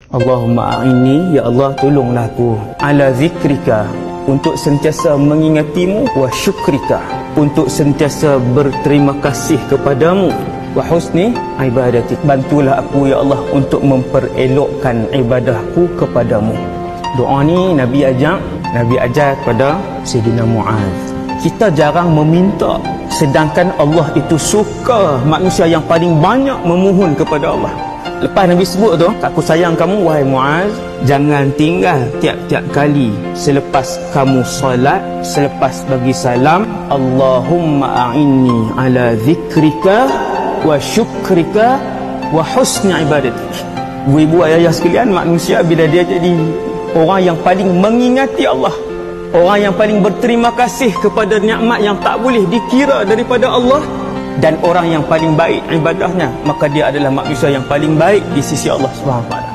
Allahumma a'inni, ya Allah tolonglah aku, ala zikrika, untuk sentiasa mengingatimu, wa syukrika, untuk sentiasa berterima kasih kepadamu, wa husni ibadatik, bantulah aku ya Allah untuk memperelokkan ibadahku kepadamu. Doa ni Nabi ajar kepada Sayyidina Muaz. Kita jarang meminta, sedangkan Allah itu suka manusia yang paling banyak memohon kepada Allah. Lepas Nabi sebut tu, aku sayang kamu wahai Muaz, jangan tinggal tiap-tiap kali selepas kamu solat, selepas bagi salam, Allahumma a'inni ala zikrika wa syukrika wa husni ibadatik. Ibu ayah sekalian, manusia bila dia jadi orang yang paling mengingati Allah, orang yang paling berterima kasih kepada nikmat yang tak boleh dikira daripada Allah, dan orang yang paling baik ibadahnya, maka dia adalah manusia yang paling baik di sisi Allah Subhanahu wa taala.